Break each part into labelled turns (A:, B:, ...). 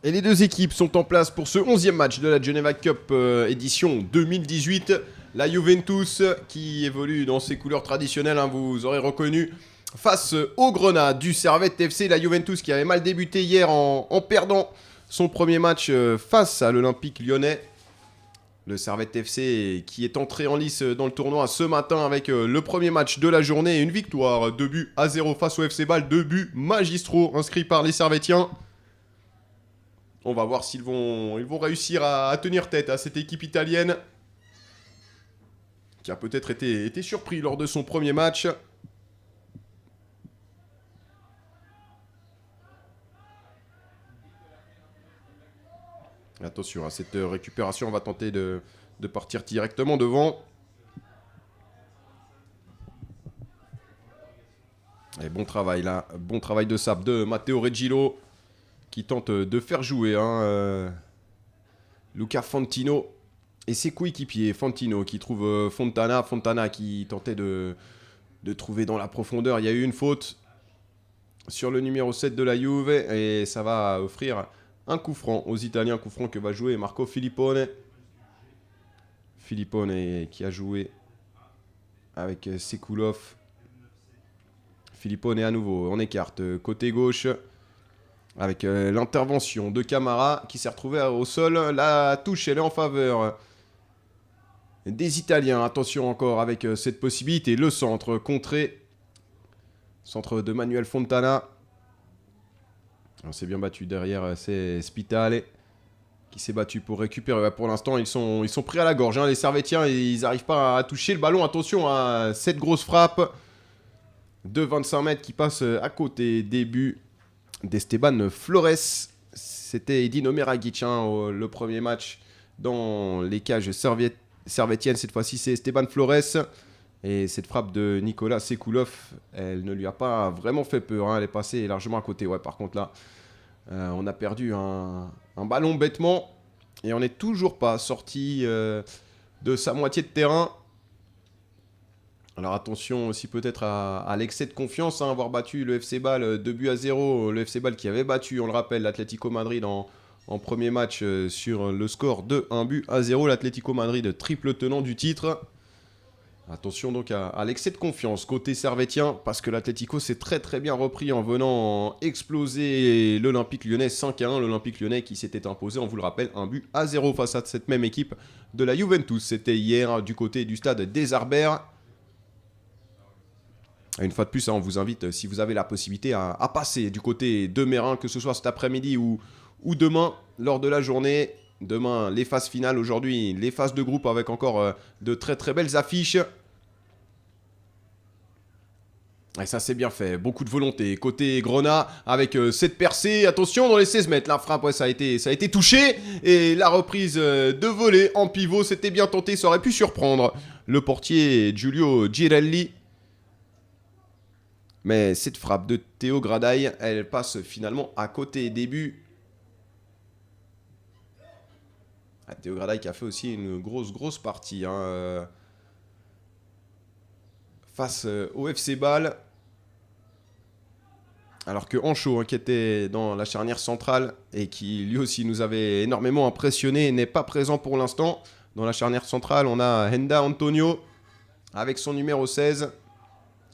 A: Et les deux équipes sont en place pour ce 11e match de la Geneva Cup édition 2018. La Juventus qui évolue dans ses couleurs traditionnelles, hein, vous aurez reconnu, face au Grenat du Servette FC. La Juventus qui avait mal débuté hier en perdant son premier match face à l'Olympique Lyonnais. Le Servette FC qui est entré en lice dans le tournoi ce matin avec le premier match de la journée et une victoire 2-0 face au FC Bâle, 2 buts magistraux inscrits par les Servettiens. On va voir s'ils vont réussir à tenir tête à cette équipe italienne qui a peut-être été surpris lors de son premier match. Attention à cette récupération, on va tenter de partir directement devant. Et bon travail là, bon travail de sable de Matteo Reggillo qui tente de faire jouer Luca Fantino et ses coéquipiers. Fantino qui trouve Fontana. Fontana qui tentait de trouver dans la profondeur. Il y a eu une faute sur le numéro 7 de la Juve et ça va offrir un coup franc aux Italiens. Coup franc que va jouer Marco Filippone. Filippone qui a joué avec Sekulov. Filippone à nouveau en écarte côté gauche. Avec l'intervention de Camara qui s'est retrouvé au sol. La touche, elle est en faveur des Italiens. Attention encore avec cette possibilité. Le centre contré. Centre de Manuel Fontana. On s'est bien battu derrière. C'est Spitale qui s'est battu pour récupérer. Pour l'instant, ils sont pris à la gorge. Les Servettiens, ils n'arrivent pas à toucher le ballon. Attention à cette grosse frappe de 25 mètres qui passe à côté. Début d'Esteban Flores. C'était Edin Omeragic, le premier match dans les cages servettiennes. Cette fois-ci, c'est Esteban Flores. Et cette frappe de Nicolas Sekulov, elle ne lui a pas vraiment fait peur. Elle est passée largement à côté. Ouais, par contre, là, on a perdu un ballon bêtement. Et on n'est toujours pas sorti de sa moitié de terrain. Alors attention aussi peut-être à l'excès de confiance, avoir battu le FC Bâle 2-0. Le FC Bâle qui avait battu, on le rappelle, l'Atlético Madrid en premier match sur le score de 1-0. L'Atlético Madrid triple tenant du titre. Attention donc à l'excès de confiance côté servettien parce que l'Atlético s'est très très bien repris en venant exploser l'Olympique Lyonnais 5-1. L'Olympique Lyonnais qui s'était imposé, on vous le rappelle, 1-0 face à cette même équipe de la Juventus. C'était hier du côté du stade des Arbères. Une fois de plus, on vous invite, si vous avez la possibilité, à passer du côté de Mérin, que ce soit cet après-midi ou demain, lors de la journée. Demain, les phases finales. Aujourd'hui, les phases de groupe avec encore de très très belles affiches. Et ça, c'est bien fait. Beaucoup de volonté. Côté Grenat, avec cette percée. Attention, dans les 16 mètres. La frappe, ouais, ça a été touché. Et la reprise de volée en pivot, c'était bien tenté. Ça aurait pu surprendre le portier Giulio Girelli. Mais cette frappe de Théo Gradaille, elle passe finalement à côté. Début. Théo Gradaille qui a fait aussi une grosse partie face au FC Bâle. Alors que Ancho, qui était dans la charnière centrale et qui lui aussi nous avait énormément impressionné, n'est pas présent pour l'instant. Dans la charnière centrale, on a Henda Antonio avec son numéro 16.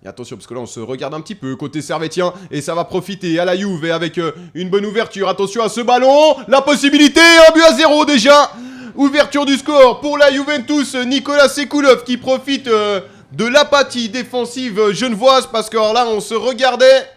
A: Et attention, parce que là, on se regarde un petit peu côté servettien. Et ça va profiter à la Juve avec une bonne ouverture. Attention à ce ballon. La possibilité, 1-0 déjà. Ouverture du score pour la Juventus. Nicolas Sekulov qui profite de l'apathie défensive genevoise. Parce que alors là, on se regardait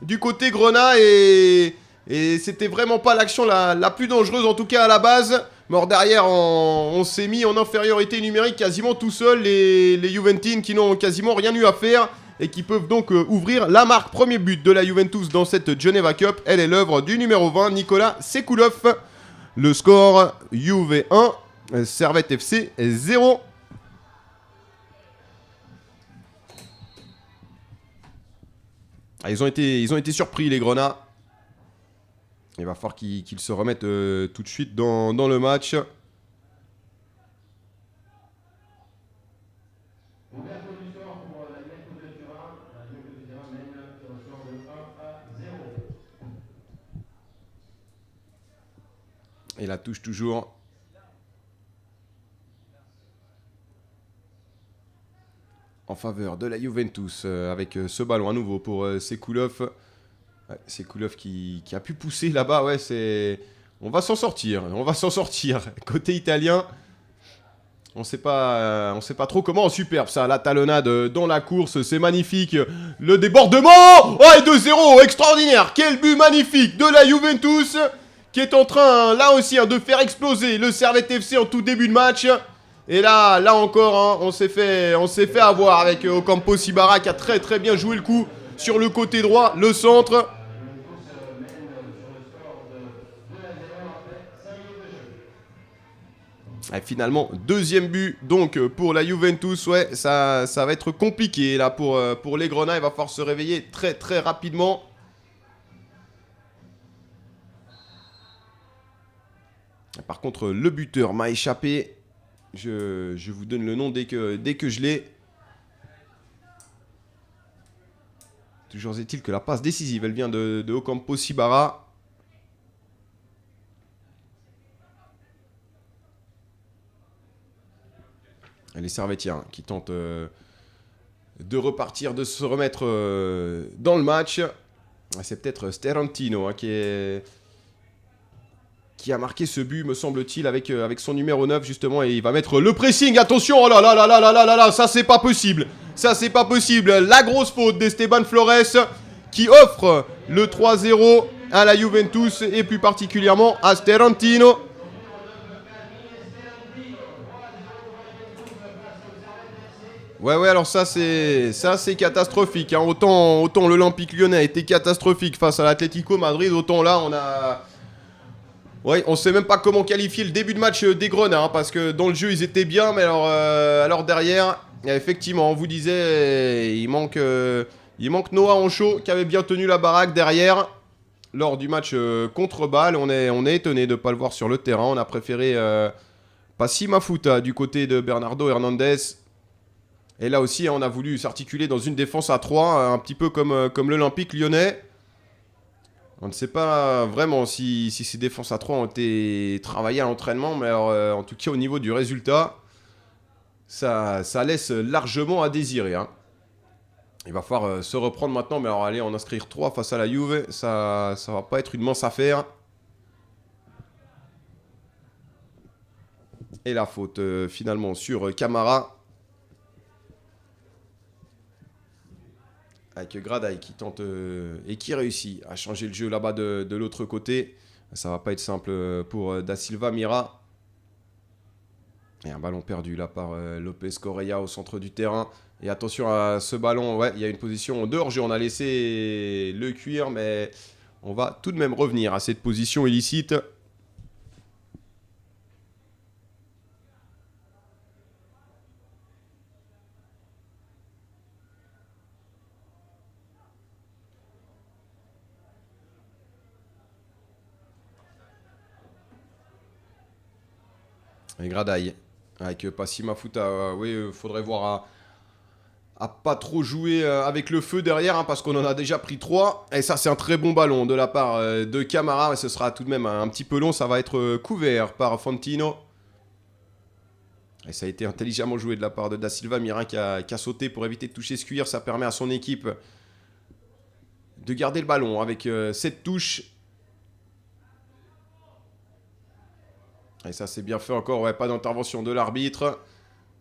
A: du côté Grenat. Et c'était vraiment pas l'action la plus dangereuse, en tout cas à la base. Mort derrière, on s'est mis en infériorité numérique quasiment tout seul. Les Juventines qui n'ont quasiment rien eu à faire. Et qui peuvent donc ouvrir la marque. Premier but de la Juventus dans cette Geneva Cup. Elle est l'œuvre du numéro 20, Nicolas Sekulov. Le score, Juve 1, Servette FC 0. Ils ont été surpris, les Grenats. Il va falloir qu'ils se remettent tout de suite dans le match. Et la touche toujours. En faveur de la Juventus avec ce ballon à nouveau pour Sekoulov. Ouais, Sekoulov qui a pu pousser là-bas. Ouais, c'est... On va s'en sortir. On va s'en sortir. Côté italien, on sait pas trop comment. Superbe ça, la talonnade dans la course. C'est magnifique. Le débordement. Oh, et 2-0. Extraordinaire. Quel but magnifique de la Juventus qui est en train, là aussi, de faire exploser le Servette FC en tout début de match. Et là encore, on s'est fait avoir avec Ocampo Sibara qui a très bien joué le coup sur le côté droit, le centre. Et finalement, deuxième but donc pour la Juventus. Ouais, ça va être compliqué là pour les Grenats. Il va falloir se réveiller très rapidement. Par contre, le buteur m'a échappé. Je vous donne le nom dès que je l'ai. Toujours est-il que la passe décisive, elle vient de Ocampo Sibara. Les Servettiens qui tentent de repartir, de se remettre dans le match. C'est peut-être Sterantino qui a marqué ce but, me semble-t-il, avec son numéro 9, justement. Et il va mettre le pressing. Attention, oh là là, ça c'est pas possible. Ça c'est pas possible. La grosse faute d'Esteban Flores qui offre le 3-0 à la Juventus et plus particulièrement à Sterantino. Ouais, alors ça c'est catastrophique. Hein. Autant l'Olympique Lyonnais a été catastrophique face à l'Atlético Madrid, autant là on a... Ouais, on sait même pas comment qualifier le début de match des Grenats, hein, parce que dans le jeu ils étaient bien, mais alors derrière, effectivement, on vous disait, il manque Noah Ancho qui avait bien tenu la baraque derrière lors du match contre Bâle. On est étonné de ne pas le voir sur le terrain. On a préféré Passi Mafuta du côté de Bernardo Hernandez. Et là aussi, on a voulu s'articuler dans une défense à 3, un petit peu comme l'Olympique Lyonnais. On ne sait pas vraiment si ces défenses à 3 ont été travaillées à l'entraînement, mais alors, en tout cas au niveau du résultat, ça laisse largement à désirer. Hein. Il va falloir se reprendre maintenant, mais alors aller en inscrire 3 face à la Juve, ça va pas être une mince affaire. Et la faute finalement sur Camara. Avec Gradaï qui tente et qui réussit à changer le jeu là-bas de l'autre côté. Ça va pas être simple pour Da Silva Mira. Et un ballon perdu là par Lopez Correa au centre du terrain. Et attention à ce ballon, ouais, il y a une position de hors-jeu. On a laissé le cuir, mais on va tout de même revenir à cette position illicite. Et Gradaï avec Passi Mafuta. Oui, il faudrait voir à pas trop jouer avec le feu derrière, hein, parce qu'on en a déjà pris 3. Et ça, c'est un très bon ballon de la part de Camara. Mais ce sera tout de même un petit peu long. Ça va être couvert par Fantino. Et ça a été intelligemment joué de la part de Da Silva Mira qui a sauté pour éviter de toucher ce cuir. Ça permet à son équipe de garder le ballon avec cette touche. Et ça, c'est bien fait encore. Ouais, pas d'intervention de l'arbitre.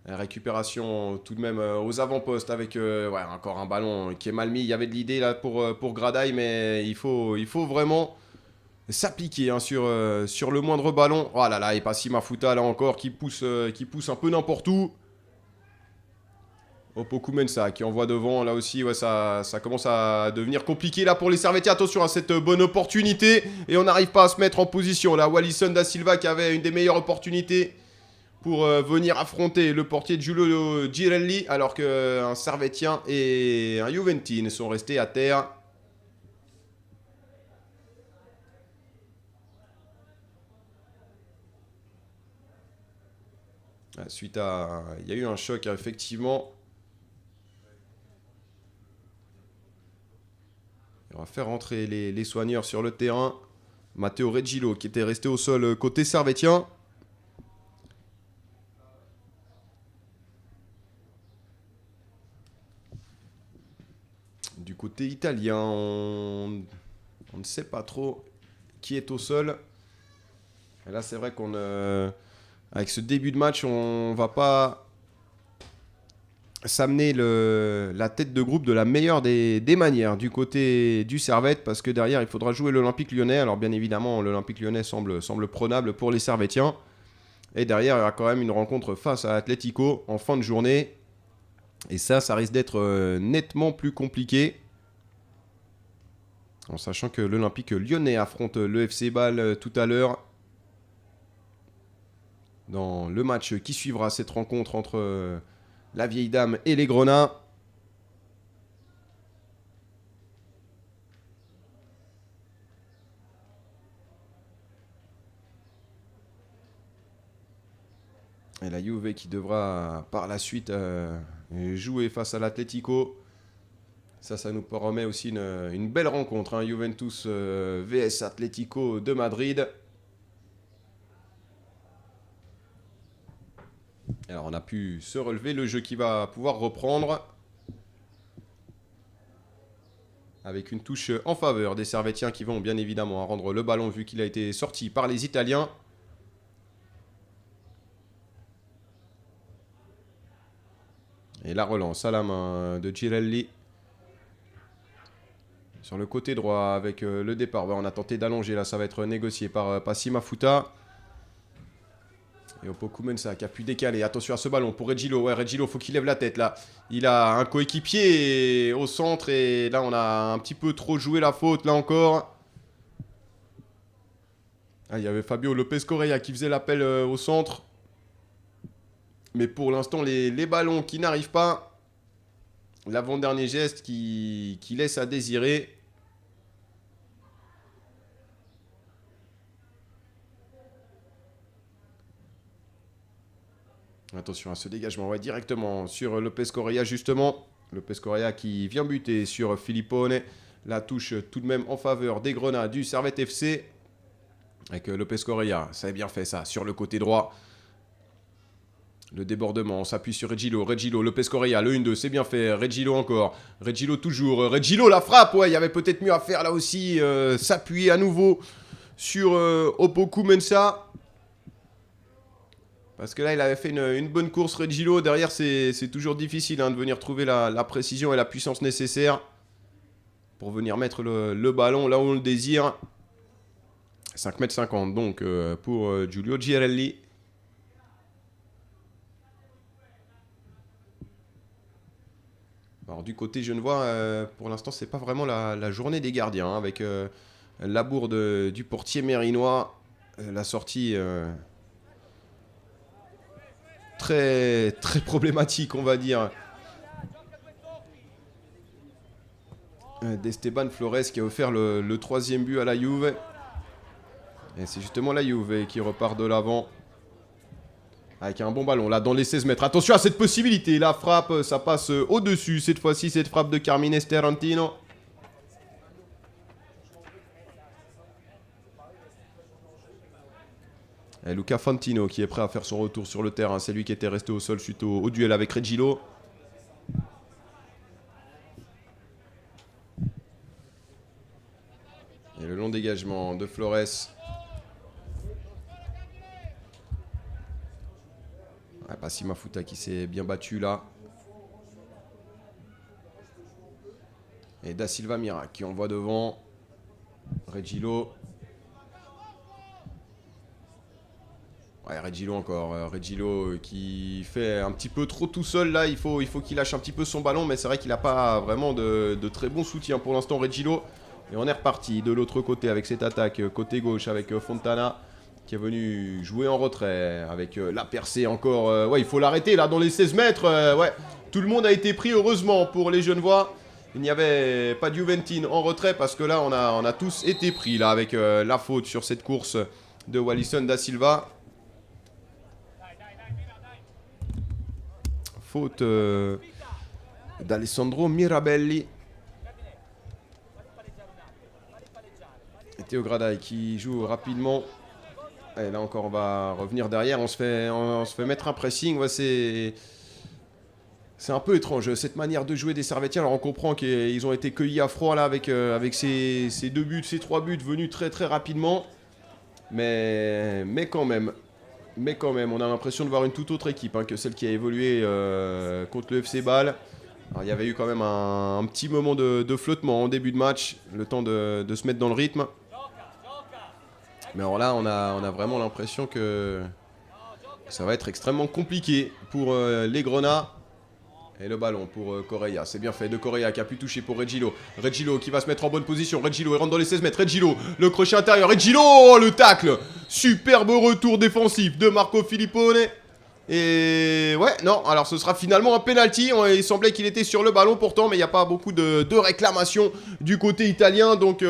A: Récupération tout de même aux avant-postes avec ouais, encore un ballon qui est mal mis. Il y avait de l'idée là pour Gradaï, mais il faut vraiment s'appliquer hein, sur le moindre ballon. Oh là là, et Passi Mafuta là encore qui pousse un peu n'importe où. Opoku Mensah qui envoie devant. Là aussi, ouais, ça commence à devenir compliqué là pour les Servettiens. Attention à cette bonne opportunité. Et on n'arrive pas à se mettre en position. Là, Wallison Da Silva qui avait une des meilleures opportunités pour venir affronter le portier de Giulio Girelli. Alors qu'un Servettien et un Juventine sont restés à terre. Suite à... Il y a eu un choc, effectivement. On va faire rentrer les soigneurs sur le terrain. Matteo Reggilo qui était resté au sol côté servétien. Du côté italien, on ne sait pas trop qui est au sol. Et là, c'est vrai qu'on, avec ce début de match, on va pas s'amener la tête de groupe de la meilleure des manières du côté du Servette, parce que derrière, il faudra jouer l'Olympique Lyonnais. Alors bien évidemment, l'Olympique Lyonnais semble prenable pour les Servettiens. Et derrière, il y aura quand même une rencontre face à Atlético en fin de journée. Et ça risque d'être nettement plus compliqué. En sachant que l'Olympique Lyonnais affronte le FC Bâle tout à l'heure. Dans le match qui suivra cette rencontre entre la vieille dame et les Grenats. Et la Juve qui devra par la suite jouer face à l'Atlético. Ça nous promet aussi une belle rencontre. Hein. Juventus vs Atlético de Madrid. Alors on a pu se relever, le jeu qui va pouvoir reprendre. Avec une touche en faveur des Servettiens qui vont bien évidemment rendre le ballon vu qu'il a été sorti par les Italiens. Et la relance à la main de Girelli. Sur le côté droit avec le départ. On a tenté d'allonger, là ça va être négocié par Passi Mafuta. Et Opoku Mensah qui a pu décaler. Attention à ce ballon pour Reggilo. Ouais, Reggilo, faut qu'il lève la tête là. Il a un coéquipier au centre et là on a un petit peu trop joué la faute là encore. Ah, il y avait Fabio Lopez Correa qui faisait l'appel au centre. Mais pour l'instant, les ballons qui n'arrivent pas. L'avant-dernier geste qui laisse à désirer. Attention à ce dégagement, ouais, directement sur Lopez Correa justement. Lopez Correa qui vient buter sur Filippone. La touche tout de même en faveur des Grenats du Servette FC. Avec Lopez Correa, ça a bien fait ça, sur le côté droit. Le débordement, on s'appuie sur Reggilo. Reggilo, Lopez Correa, le 1-2, c'est bien fait. Reggilo encore. Reggilo toujours. Reggilo, la frappe, ouais, il y avait peut-être mieux à faire là aussi. S'appuyer à nouveau sur Opoku Mensah. Parce que là, il avait fait une bonne course, Reggilo. Derrière, c'est toujours difficile hein, de venir trouver la précision et la puissance nécessaire pour venir mettre le ballon là où on le désire. 5,50 m donc pour Giulio Girelli. Alors du côté genevois, pour l'instant, c'est pas vraiment la journée des gardiens. Hein, avec la bourde du portier mérinois, la sortie... très problématique, on va dire, d'Esteban Flores qui a offert le troisième but à la Juve. Et c'est justement la Juve qui repart de l'avant avec un bon ballon là dans les 16 mètres. Attention à cette possibilité, la frappe, ça passe au-dessus cette fois-ci, cette frappe de Carmine Sterantino. Et Luca Fantino qui est prêt à faire son retour sur le terrain. C'est lui qui était resté au sol suite au duel avec Reggilo. Et le long dégagement de Flores. Ah, Passi Mafuta qui s'est bien battu là. Et Da Silva Mira qui envoie devant. Reggilo. Ouais, Reggilo encore. Reggilo qui fait un petit peu trop tout seul là. Il faut qu'il lâche un petit peu son ballon. Mais c'est vrai qu'il n'a pas vraiment de très bon soutien pour l'instant, Reggilo. Et on est reparti de l'autre côté avec cette attaque côté gauche avec Fontana qui est venu jouer en retrait avec la percée encore. Ouais, il faut l'arrêter là dans les 16 mètres. Ouais, tout le monde a été pris heureusement pour les Genevois. Il n'y avait pas de Juventine en retrait parce que là on a tous été pris là avec la faute sur cette course de Wallison da Silva. Faute d'Alessandro Mirabelli. Et Théo Gradaille qui joue rapidement. Et là encore, on va revenir derrière. On se fait mettre un pressing. Ouais, c'est un peu étrange, cette manière de jouer des Servetiens. Alors on comprend qu'ils ont été cueillis à froid là avec ces 2 buts, ces 3 buts venus très très rapidement. Mais quand même, on a l'impression de voir une toute autre équipe que celle qui a évolué contre le FC Bâle. Alors, il y avait eu quand même un petit moment de flottement en début de match, le temps de se mettre dans le rythme. Mais alors là, on a vraiment l'impression que ça va être extrêmement compliqué pour les Grenats. Et le ballon pour Correa, c'est bien fait de Correa qui a pu toucher pour Regilo. Regilo qui va se mettre en bonne position. Regilo, il rentre dans les 16 mètres. Regilo, le crochet intérieur. Regilo, le tacle. Superbe retour défensif de Marco Filippone. Et ouais, non, alors ce sera finalement un penalty. Il semblait qu'il était sur le ballon pourtant, mais il n'y a pas beaucoup de réclamations du côté italien. Donc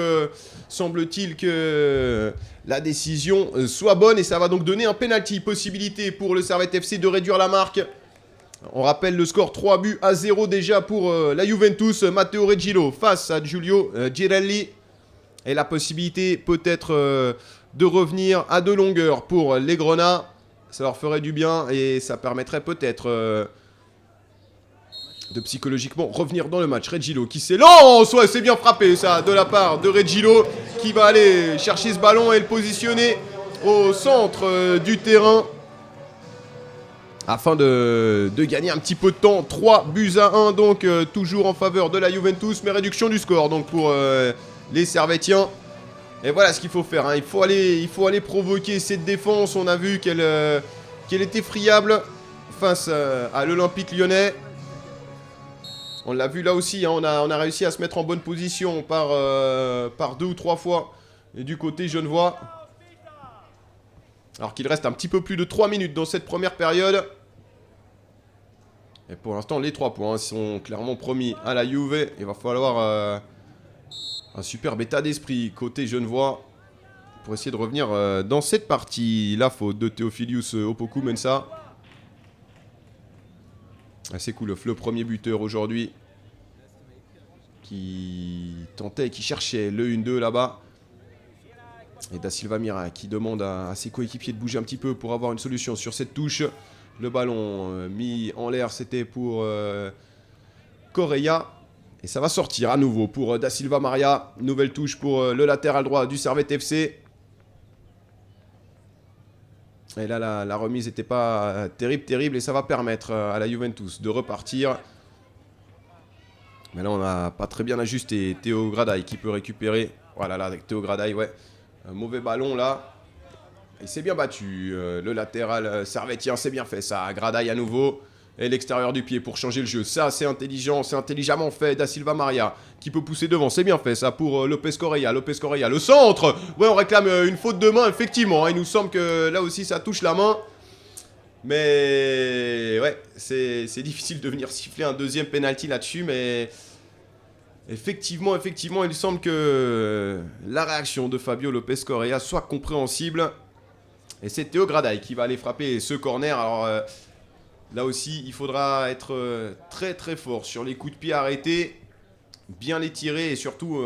A: semble-t-il que la décision soit bonne et ça va donc donner un penalty. Possibilité pour le Servette FC de réduire la marque. On rappelle le score 3-0 déjà pour la Juventus. Matteo Regilo face à Giulio Girelli. Et la possibilité peut-être de revenir à de longueur pour les Grenats. Ça leur ferait du bien et ça permettrait peut-être de psychologiquement revenir dans le match. Regilo qui s'élance. Ouais, c'est bien frappé ça de la part de Regilo qui va aller chercher ce ballon et le positionner au centre du terrain. Afin de gagner un petit peu de temps. 3-1 donc toujours en faveur de la Juventus. Mais réduction du score donc pour les Servetiens. Et voilà ce qu'il faut faire. Il faut aller provoquer cette défense. On a vu qu'elle était friable face à l'Olympique Lyonnais. On l'a vu là aussi. On a réussi à se mettre en bonne position par 2 ou 3 fois du côté genevois. Alors qu'il reste un petit peu plus de 3 minutes dans cette première période. Et pour l'instant, les 3 points sont clairement promis à la Juve. Il va falloir un superbe état d'esprit côté genevois pour essayer de revenir dans cette partie. La faute de Theophilius Opoku-Mensah. C'est cool, le premier buteur aujourd'hui qui tentait, qui cherchait le 1-2 là-bas. Et Da Silva Mira qui demande à ses coéquipiers de bouger un petit peu pour avoir une solution sur cette touche. Le ballon mis en l'air, c'était pour Correa. Et ça va sortir à nouveau pour Da Silva Maria. Nouvelle touche pour le latéral droit du Servette FC. Et là, la remise n'était pas terrible. Et ça va permettre à la Juventus de repartir. Mais là, on n'a pas très bien ajusté. Théo Gradaille qui peut récupérer. Voilà, là, avec Théo Gradaille, ouais. Un mauvais ballon, là. Il s'est bien battu. Le latéral servetien, c'est bien fait, ça. Gradaille à nouveau. Et l'extérieur du pied pour changer le jeu. Ça, c'est intelligent. C'est intelligemment fait. Da Silva Maria qui peut pousser devant. C'est bien fait, ça, pour Lopez Correa. Lopez Correa, le centre. Ouais, on réclame une faute de main, effectivement. Il nous semble que là aussi, ça touche la main. Mais ouais, c'est difficile de venir siffler un deuxième penalty là-dessus. Mais effectivement, il semble que la réaction de Fabio Lopez Correa soit compréhensible. Et c'est Théo Gradaille qui va aller frapper ce corner. Alors là aussi, il faudra être très très fort sur les coups de pied arrêtés. Bien les tirer et surtout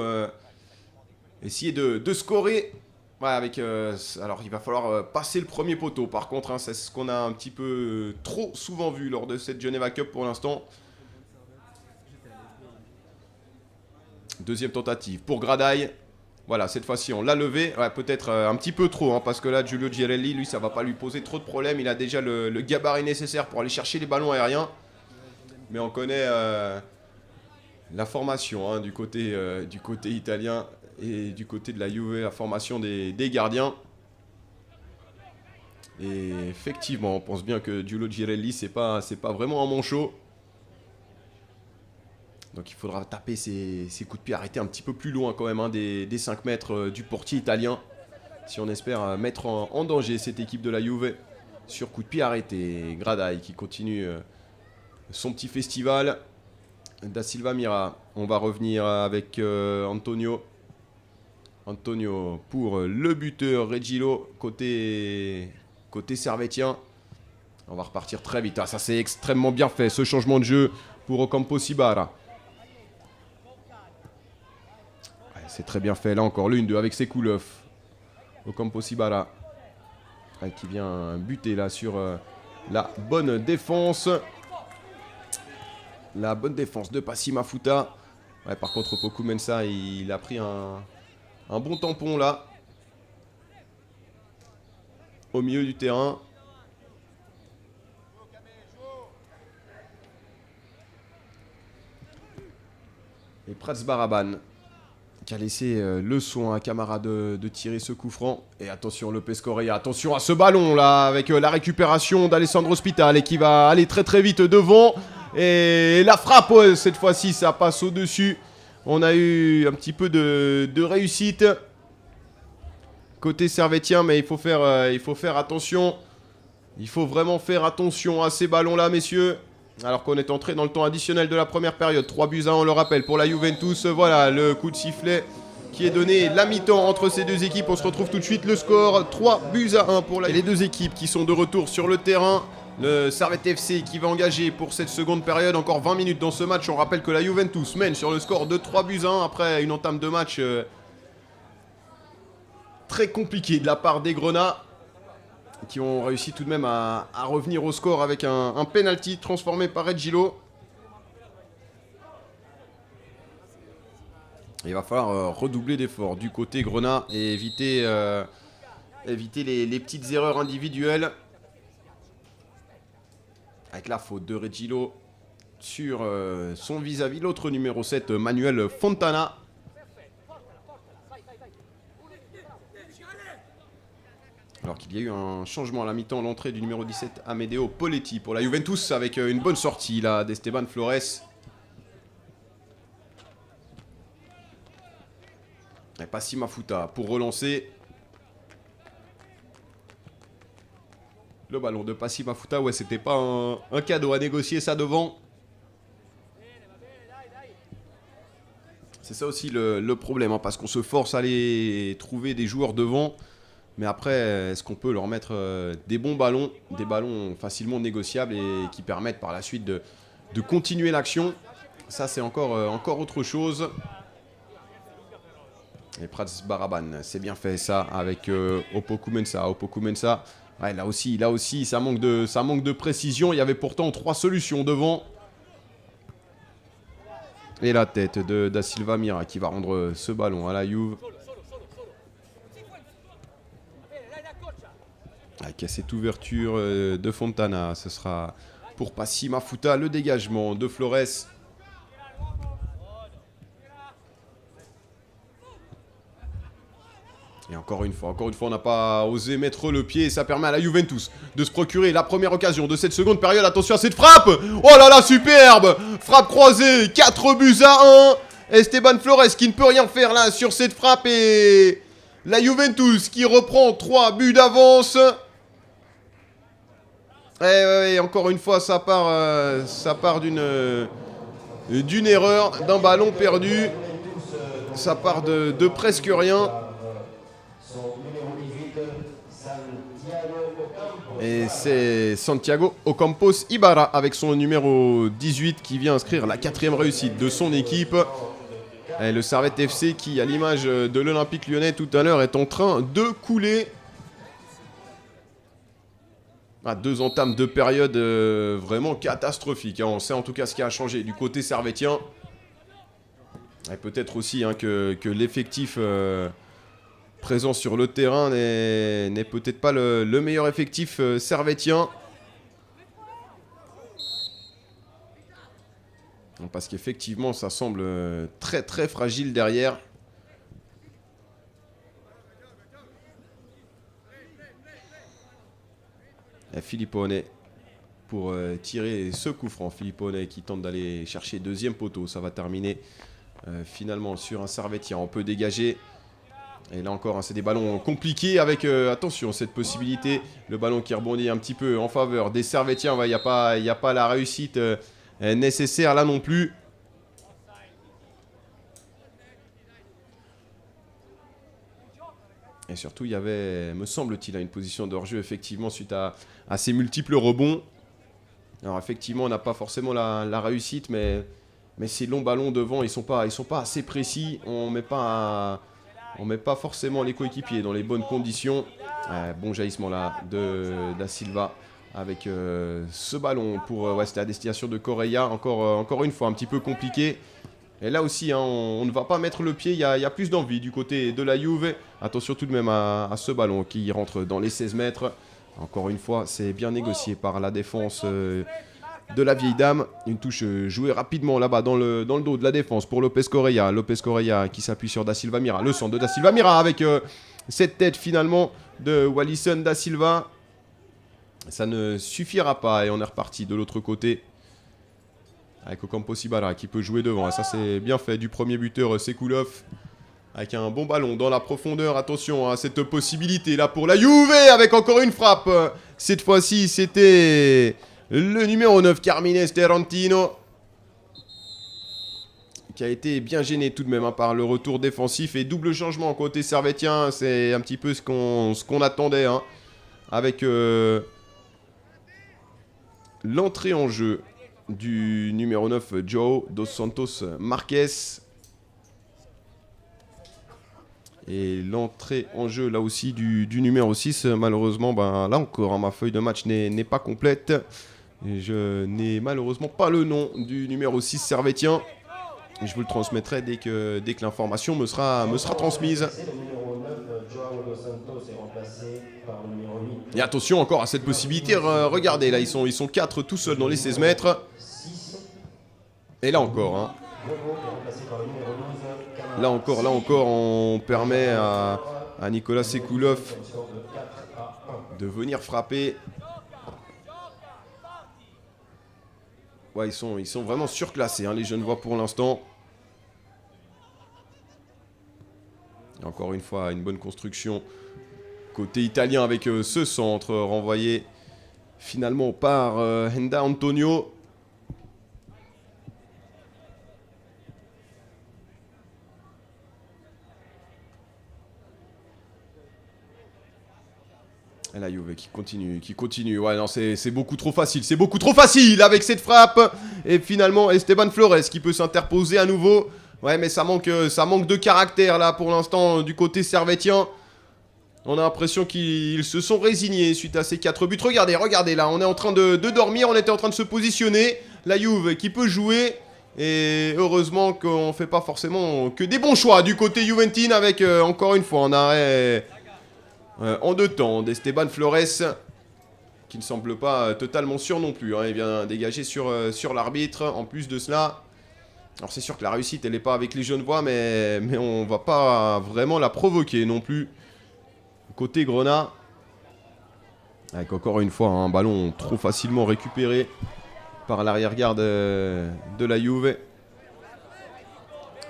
A: essayer de scorer. Ouais, avec, alors il va falloir passer le premier poteau. Par contre, c'est ce qu'on a un petit peu trop souvent vu lors de cette Geneva Cup pour l'instant. Deuxième tentative pour Gradaille. Voilà, cette fois-ci, on l'a levé. Ouais, peut-être un petit peu trop, parce que là, Giulio Girelli, lui, ça va pas lui poser trop de problèmes. Il a déjà le gabarit nécessaire pour aller chercher les ballons aériens. Mais on connaît la formation du côté italien et du côté de la Juve, la formation des gardiens. Et effectivement, on pense bien que Giulio Girelli, c'est pas vraiment un manchot. Donc il faudra taper ces coups de pied arrêtés un petit peu plus loin quand même des 5 mètres du portier italien. Si on espère mettre en danger cette équipe de la Juve sur coup de pied arrêté. Gradaille qui continue son petit festival. Da Silva Mira. On va revenir avec Antonio. Antonio pour le buteur Regilo côté servetien. On va repartir très vite. Ah, ça c'est extrêmement bien fait ce changement de jeu pour Ocampo Sibara. C'est très bien fait. Là encore l'une, deux avec Sekulov. Ocampos Ibarra. Qui vient buter là sur la bonne défense. La bonne défense de Passi Mafuta. Ouais, par contre, Opoku Mensah, il a pris un bon tampon là. Au milieu du terrain. Et Prats Baraban qui a laissé le soin à Camara de tirer ce coup franc. Et attention Lopez Correa, attention à ce ballon là avec la récupération d'Alessandro Spital et qui va aller très très vite devant. Et la frappe, ouais, cette fois-ci ça passe au-dessus. On a eu un petit peu de réussite côté servétien, mais il faut faire attention. Il faut vraiment faire attention à ces ballons là, messieurs. Alors qu'on est entré dans le temps additionnel de la première période. 3-1, on le rappelle, pour la Juventus. Voilà, le coup de sifflet qui est donné. La mi-temps entre ces deux équipes. On se retrouve tout de suite. Le score, 3-1 pour les deux équipes qui sont de retour sur le terrain. Le Servette FC qui va engager pour cette seconde période. Encore 20 minutes dans ce match. On rappelle que la Juventus mène sur le score de 3-1. Après une entame de match très compliquée de la part des Grenats, qui ont réussi tout de même à revenir au score avec un penalty transformé par Regilo. Il va falloir redoubler d'efforts du côté Grenat et éviter les petites erreurs individuelles. Avec la faute de Regilo sur son vis-à-vis, l'autre numéro 7, Manuel Fontana. Alors qu'il y a eu un changement à la mi-temps, l'entrée du numéro 17, Amedeo Poletti pour la Juventus, avec une bonne sortie là d'Esteban Flores. Et Passi Mafuta pour relancer. Le ballon de Passi Mafuta, ouais, c'était pas un cadeau à négocier ça devant. C'est ça aussi le problème, hein, parce qu'on se force à aller trouver des joueurs devant. Mais après, est-ce qu'on peut leur mettre des bons ballons, des ballons facilement négociables et qui permettent par la suite de continuer l'action? Ça, c'est encore autre chose. Et Prats Baraban, c'est bien fait ça avec Opoku Mensah. Opoku Mensah, ouais, là aussi, ça manque de précision. Il y avait pourtant 3 solutions devant. Et la tête de Da Silva Mira qui va rendre ce ballon à la Juve. Avec cette ouverture de Fontana, ce sera pour Passi Mafuta, le dégagement de Flores. Et encore une fois, on n'a pas osé mettre le pied et ça permet à la Juventus de se procurer la première occasion de cette seconde période. Attention à cette frappe! Oh là là, superbe! Frappe croisée, 4-1. Esteban Flores qui ne peut rien faire là sur cette frappe et la Juventus qui reprend 3 buts d'avance. Et encore une fois, ça part d'une erreur, d'un ballon perdu. Ça part de presque rien. Et c'est Santiago Ocampos Ibarra avec son numéro 18 qui vient inscrire la 4e réussite de son équipe. Et le Servette FC qui, à l'image de l'Olympique Lyonnais tout à l'heure, est en train de couler. 2 entames de période vraiment catastrophiques. On sait en tout cas ce qui a changé du côté servétien. Et peut-être aussi que l'effectif présent sur le terrain n'est peut-être pas le meilleur effectif servétien. Parce qu'effectivement, ça semble très très fragile derrière. Et Filippone pour tirer ce coup franc. Filippone qui tente d'aller chercher 2e poteau. Ça va terminer finalement sur un servétien. On peut dégager. Et là encore, c'est des ballons compliqués avec, attention, cette possibilité. Le ballon qui rebondit un petit peu en faveur des servétiens. Il n'y a pas la réussite nécessaire là non plus. Et surtout, il y avait, me semble-t-il, une position de hors-jeu, effectivement, suite à ces multiples rebonds. Alors, effectivement, on n'a pas forcément la réussite, mais Mais ces longs ballons devant, ils sont pas assez précis. On met pas forcément les coéquipiers dans les bonnes conditions. Bon jaillissement là de Da Silva avec ce ballon pour c'était à destination de Correa. Encore une fois, un petit peu compliqué. Et là aussi, hein, on ne va pas mettre le pied. Il y a plus d'envie du côté de la Juve. Attention tout de même à ce ballon qui rentre dans les 16 mètres. Encore une fois, c'est bien négocié par la défense de la vieille dame. Une touche jouée rapidement là-bas dans le dos de la défense pour Lopez Correa. Lopez Correa qui s'appuie sur Da Silva Mira. Le centre de Da Silva Mira avec cette tête finalement de Wallison Da Silva. Ça ne suffira pas et on est reparti de l'autre côté. Avec Ocampos Ibarra qui peut jouer devant. Et ça c'est bien fait du premier buteur Sekoulov. Avec un bon ballon dans la profondeur. Attention à cette possibilité là pour la Juve. Avec encore une frappe. Cette fois-ci c'était le numéro 9 Carmine Sterantino. Qui a été bien gêné tout de même hein, par le retour défensif. Et double changement côté servétien. C'est un petit peu ce qu'on attendait. Hein, avec l'entrée en jeu du numéro 9 João dos Santos Marques. Et l'entrée en jeu là aussi du numéro 6. Malheureusement, ben, là encore, hein, ma feuille de match n'est pas complète. Et je n'ai malheureusement pas le nom du numéro 6 servétien. Et je vous le transmettrai dès que l'information me sera transmise. Et attention encore à cette possibilité. Regardez, là, ils sont 4 tout seuls dans les 16 mètres. Et là encore, hein. Là encore, on permet à Nicolas Sekoulov de venir frapper. Ouais, ils sont vraiment surclassés, hein, les Genevois pour l'instant. Et encore une fois, une bonne construction côté italien avec ce centre renvoyé finalement par Henda Antonio. Et la Juve qui continue. Ouais, non, c'est beaucoup trop facile. C'est beaucoup trop facile avec cette frappe. Et finalement, Esteban Flores qui peut s'interposer à nouveau. Ouais, mais ça manque de caractère là pour l'instant du côté servétien. On a l'impression qu'ils se sont résignés suite à ces 4 buts. Regardez là, on est en train de dormir. On était en train de se positionner. La Juve qui peut jouer. Et heureusement qu'on ne fait pas forcément que des bons choix du côté juventine avec encore une fois en arrêt... en 2 temps, d'Esteban Flores, qui ne semble pas totalement sûr non plus. Hein, il vient dégager sur l'arbitre. En plus de cela, alors c'est sûr que la réussite, elle n'est pas avec les Genevois, mais on va pas vraiment la provoquer non plus. Côté Grenat, avec encore une fois un ballon trop facilement récupéré par l'arrière-garde de la Juve.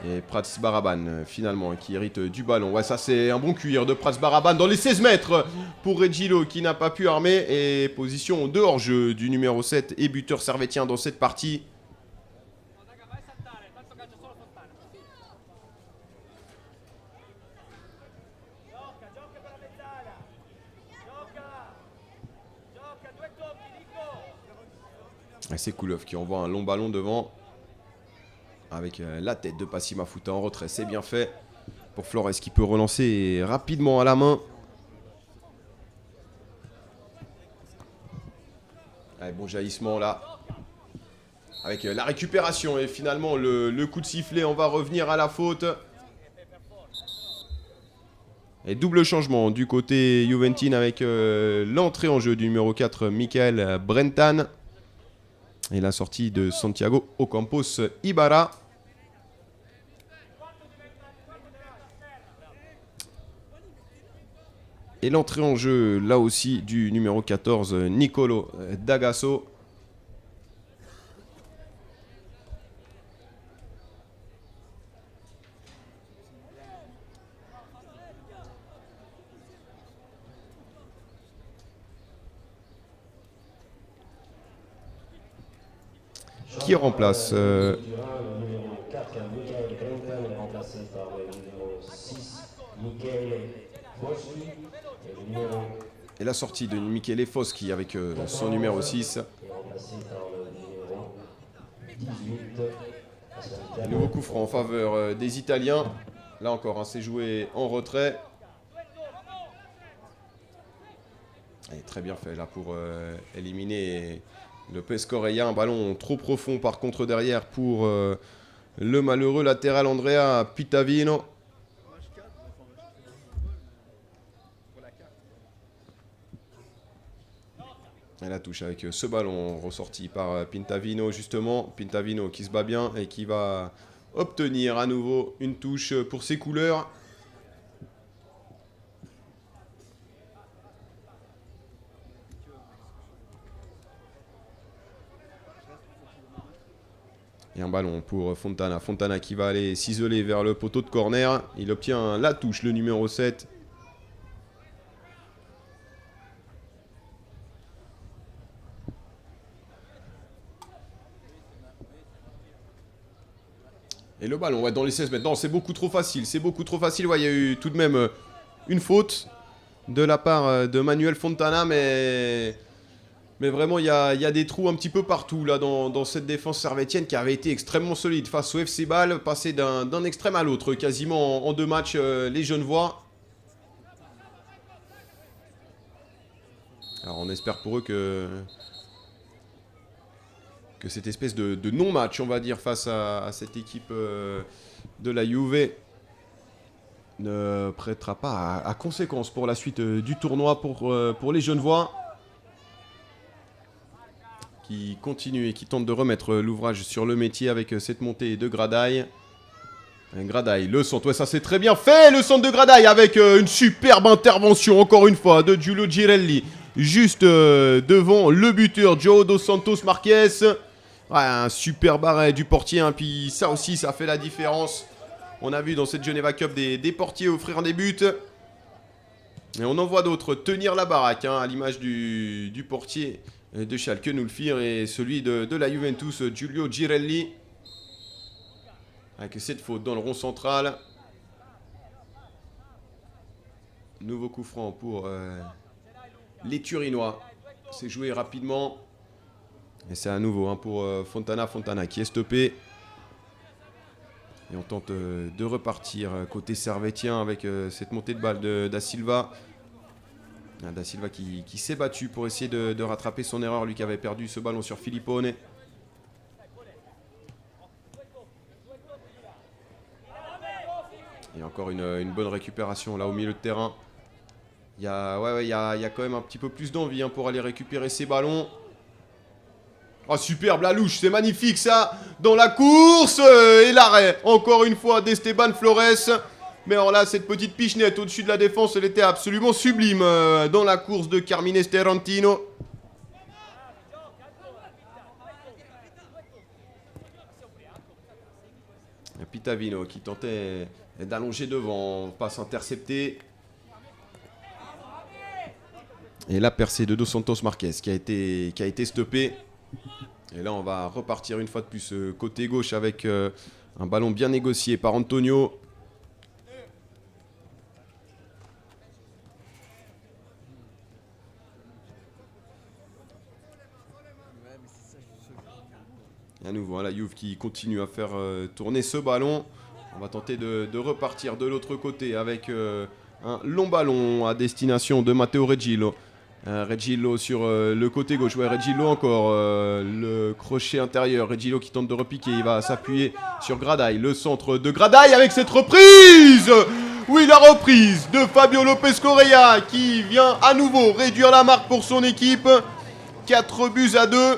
A: Et Prats Baraban, finalement, qui hérite du ballon. Ouais, ça, c'est un bon cuir de Prats Baraban dans les 16 mètres pour Regilo, qui n'a pas pu armer. Et position de hors-jeu du numéro 7 et buteur servétien dans cette partie. Et c'est Koulov qui envoie un long ballon devant. Avec la tête de Passi Mafuta en retrait, c'est bien fait pour Flores qui peut relancer rapidement à la main. Allez, bon jaillissement là. Avec la récupération et finalement le coup de sifflet, on va revenir à la faute. Et double changement du côté juventine avec l'entrée en jeu du numéro 4, Michael Brentan. Et la sortie de Santiago Ocampos Ibarra. Et l'entrée en jeu, là aussi, du numéro 14, Nicolo D'Agasso. Qui remplace
B: le numéro 4, Michael Brentan, est remplacé par le numéro 6, Michele Foschi.
A: Et la sortie de Michele Foschi avec son numéro 6.
B: Est remplacé par le numéro 18,
A: Nouveau coup franc en faveur des Italiens. Là encore, hein, c'est joué en retrait. Et très bien fait là pour éliminer Lopez Correa. Un ballon trop profond par contre derrière pour le malheureux latéral Andrea Pitavino. Et la touche avec ce ballon ressorti par Pintavino justement. Pintavino qui se bat bien et qui va obtenir à nouveau une touche pour ses couleurs. Et un ballon pour Fontana. Fontana qui va aller s'isoler vers le poteau de corner. Il obtient la touche, le numéro 7. Et le ballon, ouais, dans les 16 mètres. Non, c'est beaucoup trop facile. C'est beaucoup trop facile. Ouais, il y a eu tout de même une faute de la part de Manuel Fontana. Mais vraiment, il y a des trous un petit peu partout là, dans cette défense servétienne qui avait été extrêmement solide face au FC Bâle. Passé d'un extrême à l'autre, quasiment en 2 matchs, les Genevois. Alors, on espère pour eux que cette espèce de non-match, on va dire, face à cette équipe de la Juve ne prêtera pas à conséquence pour la suite du tournoi pour les Genevois qui continuent et qui tentent de remettre l'ouvrage sur le métier avec cette montée de Gradaille. Gradaille, le centre, ouais, ça c'est très bien fait, le centre de Gradaille avec une superbe intervention, encore une fois, de Giulio Girelli, juste devant le buteur, João dos Santos Marques. Ouais, un super arrêt du portier, hein. Puis ça aussi, ça fait la différence. On a vu dans cette Geneva Cup des portiers offrir des buts. Et on en voit d'autres tenir la baraque, hein, à l'image du portier de Schalke, Nulfir, et celui de la Juventus, Giulio Girelli. Avec cette faute dans le rond central. Nouveau coup franc pour les Turinois. C'est joué rapidement. Et c'est à nouveau, hein, pour Fontana. Fontana qui est stoppé. Et on tente de repartir côté servétien avec cette montée de balle de Da Silva. Da Silva qui s'est battu pour essayer de rattraper son erreur. Lui qui avait perdu ce ballon sur Filippone. Et encore une bonne récupération là au milieu de terrain. Il y a quand même un petit peu plus d'envie, hein, pour aller récupérer ces ballons. Oh, superbe la louche, c'est magnifique ça. Dans la course et l'arrêt. Encore une fois d'Esteban Flores. Mais alors là, cette petite pichenette au-dessus de la défense, elle était absolument sublime dans la course de Carmine Sterantino. Pitavino qui tentait d'allonger devant, passe interceptée. Et la percée de Dos Santos Marques qui a été stoppée. Et là, on va repartir une fois de plus côté gauche avec un ballon bien négocié par Antonio. Et à nouveau, hein, la Juve qui continue à faire tourner ce ballon. On va tenter de repartir de l'autre côté avec un long ballon à destination de Matteo Reggillo. Reggillo sur le côté gauche. Ouais, Reggillo encore. Le crochet intérieur. Reggillo qui tente de repiquer. Il va s'appuyer sur Gradaille. Le centre de Gradaille avec cette reprise. Oui, la reprise de Fabio Lopez Correa qui vient à nouveau réduire la marque pour son équipe. 4-2.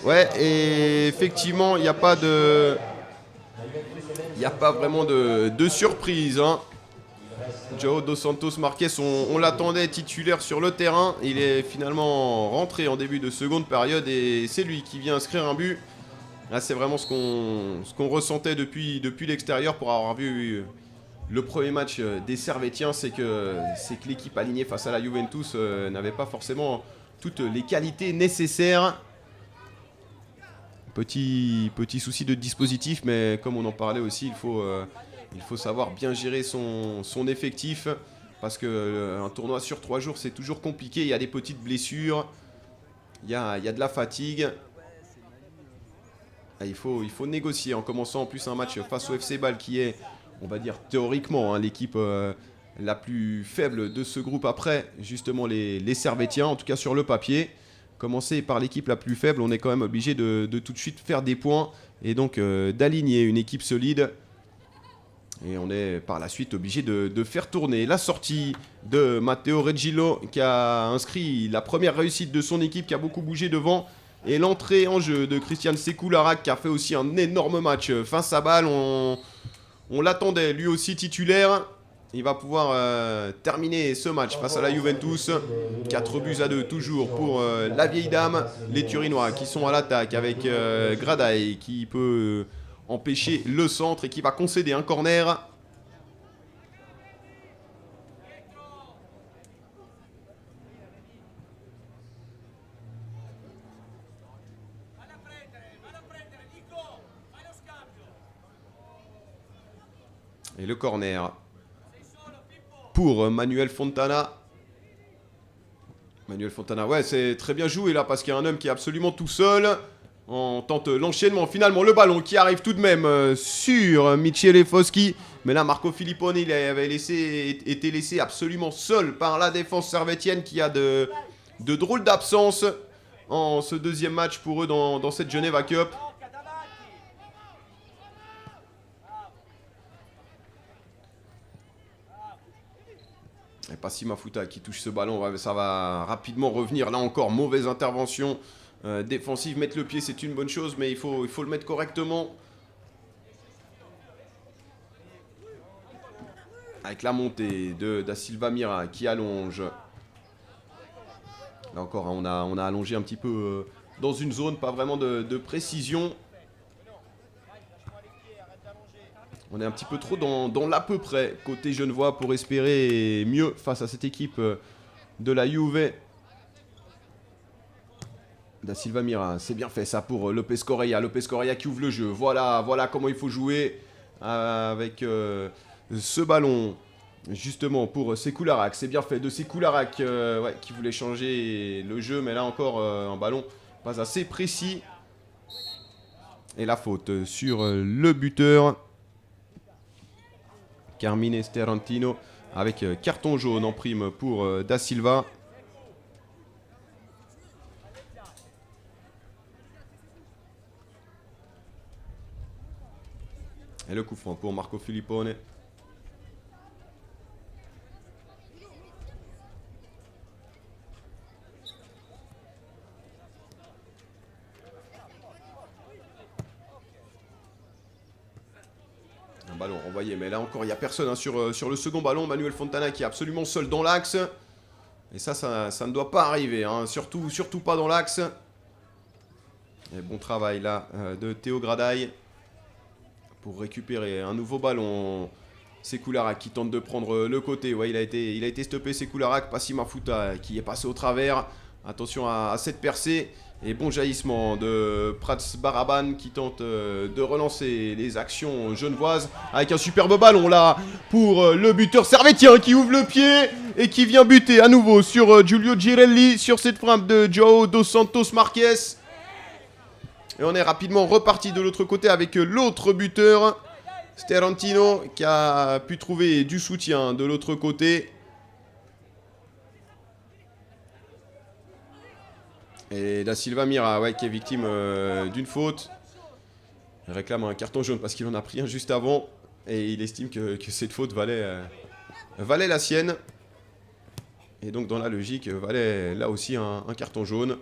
A: Ouais, et effectivement, il n'y a pas vraiment de surprise, hein. João dos Santos Marques, on l'attendait titulaire sur le terrain. Il est finalement rentré en début de seconde période et c'est lui qui vient inscrire un but. Là, c'est vraiment ce qu'on ressentait depuis l'extérieur pour avoir vu le premier match des Servétiens. C'est que l'équipe alignée face à la Juventus n'avait pas forcément toutes les qualités nécessaires. Petit souci de dispositif, mais comme on en parlait aussi, il faut savoir bien gérer son effectif. Parce qu'un tournoi sur 3 jours, c'est toujours compliqué. Il y a des petites blessures, il y a de la fatigue. il faut négocier en commençant en plus un match face au FC Bâle qui est, on va dire théoriquement, hein, l'équipe la plus faible de ce groupe après justement les Servétiens, en tout cas sur le papier. Commencer par l'équipe la plus faible, on est quand même obligé de tout de suite faire des points et donc d'aligner une équipe solide. Et on est par la suite obligé de faire tourner. La sortie de Matteo Regillo qui a inscrit la première réussite de son équipe, qui a beaucoup bougé devant. Et l'entrée en jeu de Christian Sekoularaq qui a fait aussi un énorme match face à Bâle. On l'attendait lui aussi titulaire. Il va pouvoir terminer ce match face à la Juventus. 4-2 toujours pour la vieille dame. Les Turinois qui sont à l'attaque avec Gradaï qui peut empêcher le centre et qui va concéder un corner. Et le corner pour Manuel Fontana. Manuel Fontana, ouais, c'est très bien joué là parce qu'il y a un homme qui est absolument tout seul. On tente l'enchaînement. Finalement, le ballon qui arrive tout de même sur Michele Foschi. Mais là, Marco Filippone, il avait été laissé absolument seul par la défense servétienne qui a de drôles d'absence en ce deuxième match pour eux dans cette Geneva Cup. Et Passi Mafuta qui touche ce ballon, ça va rapidement revenir. Là encore, mauvaise intervention défensive. Mettre le pied, c'est une bonne chose, mais il faut le mettre correctement. Avec la montée de Da Silva Mira qui allonge. Là encore, on a allongé un petit peu dans une zone, pas vraiment de précision. On est un petit peu trop dans l'à peu près côté genevois pour espérer mieux face à cette équipe de la Juve. Da Silva Mira, c'est bien fait ça pour Lopez Correa. Lopez Correa qui ouvre le jeu. Voilà comment il faut jouer avec ce ballon. Justement pour Sekoularaq. C'est bien fait de Sekoularaq qui voulait changer le jeu. Mais là encore un ballon pas assez précis. Et la faute sur le buteur. Carmine Sterantino avec carton jaune en prime pour Da Silva. Et le coup franc pour Marco Filippone. Un ballon renvoyé, mais là encore il n'y a personne hein, sur le second ballon. Manuel Fontana qui est absolument seul dans l'axe. Et ça ne doit pas arriver, hein. Surtout pas dans l'axe. Et bon travail là de Théo Gradaï pour récupérer un nouveau ballon. Sekoularaq qui tente de prendre le côté. Ouais, il a été stoppé Sekoularaq. Passi Mafuta qui est passé au travers. Attention à cette percée. Et bon jaillissement de Prats Baraban qui tente de relancer les actions genevoises avec un superbe ballon là pour le buteur servétien qui ouvre le pied et qui vient buter à nouveau sur Giulio Girelli sur cette frappe de João dos Santos Marques. Et on est rapidement reparti de l'autre côté avec l'autre buteur, Sterantino, qui a pu trouver du soutien de l'autre côté. Et Da Silva Mira, qui est victime d'une faute. Il réclame un carton jaune parce qu'il en a pris un juste avant. Et il estime que cette faute valait la sienne. Et donc dans la logique, valait là aussi un carton jaune.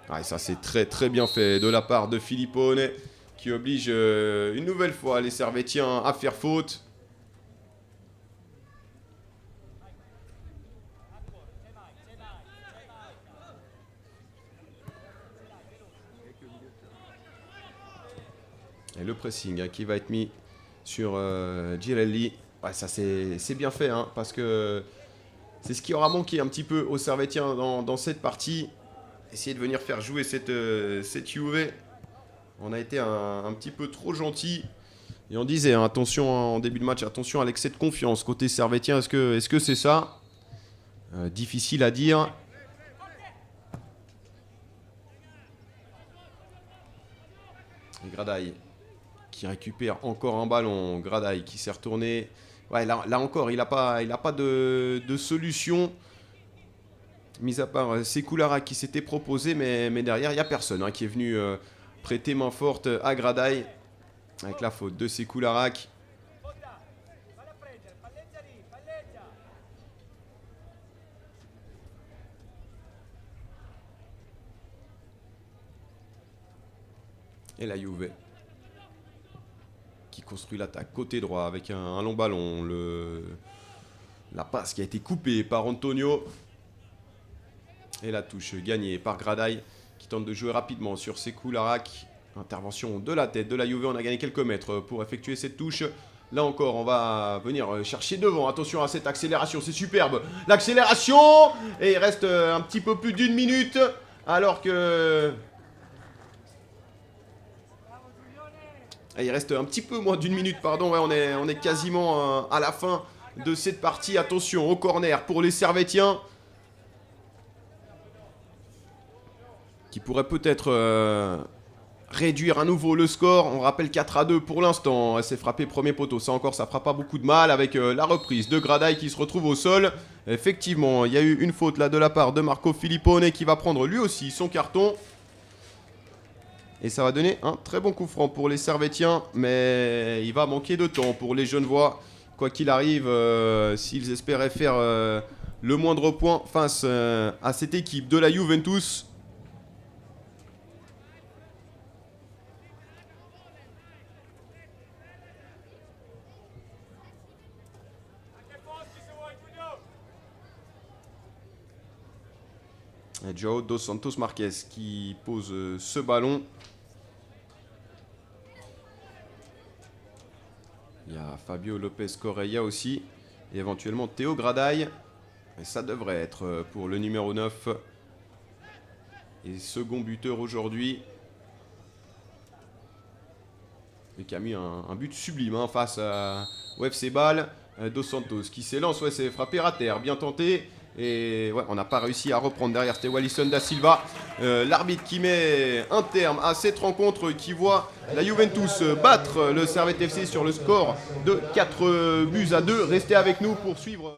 A: Ah, et ça c'est très bien fait de la part de Filippone qui oblige une nouvelle fois les Servétiens à faire faute. Et le pressing qui va être mis sur Girelli. Ouais, ça c'est bien fait hein, parce que c'est ce qui aura manqué un petit peu aux Servétiens dans cette partie. Essayer de venir faire jouer cette Juve. On a été un petit peu trop gentil. Et on disait, hein, attention en début de match, attention à l'excès de confiance côté servétien. Est-ce que c'est ça difficile à dire. Et Gradaille qui récupère encore un ballon. Gradaille qui s'est retourné. Ouais, là encore, il n'a pas de solution. Mis à part Sekoulara qui s'était proposé, mais derrière, il n'y a personne qui est venu prêter main forte à Gradaille. Avec la faute de Sekoulara. Et la Juve qui construit l'attaque côté droit avec un long ballon. La passe qui a été coupée par Antonio. Et la touche gagnée par Gradaille qui tente de jouer rapidement sur Sekoulara. Intervention de la tête de la Juve. On a gagné quelques mètres pour effectuer cette touche. Là encore, on va venir chercher devant. Attention à cette accélération, c'est superbe. L'accélération. Et il reste un petit peu plus d'une minute. Alors que... Et il reste un petit peu moins d'une minute, pardon. Ouais, on est quasiment à la fin de cette partie. Attention au corner pour les Servétiens. Qui pourrait peut-être réduire à nouveau le score. On rappelle 4-2 pour l'instant. C'est frappé premier poteau. Ça encore, ça fera pas beaucoup de mal avec la reprise de Gradaille qui se retrouve au sol. Effectivement, il y a eu une faute là de la part de Marco Filippone qui va prendre lui aussi son carton. Et ça va donner un très bon coup franc pour les Servétiens. Mais il va manquer de temps pour les Genevois. Quoi qu'il arrive, s'ils espéraient faire le moindre point face à cette équipe de la Juventus. Et João dos Santos Marques qui pose ce ballon. Il y a Fabio Lopez Correia aussi. Et éventuellement Théo Gradaille. Et ça devrait être pour le numéro 9. Et second buteur aujourd'hui. Et qui a mis un but sublime face au FC Bâle. Dos Santos qui s'élance. Ouais, c'est frappé à terre. Bien tenté. Et ouais, on n'a pas réussi à reprendre derrière. C'était Wallison da Silva. L'arbitre qui met un terme à cette rencontre qui voit la Juventus battre le Servette FC sur le score de 4 buts à 2. Restez avec nous pour suivre.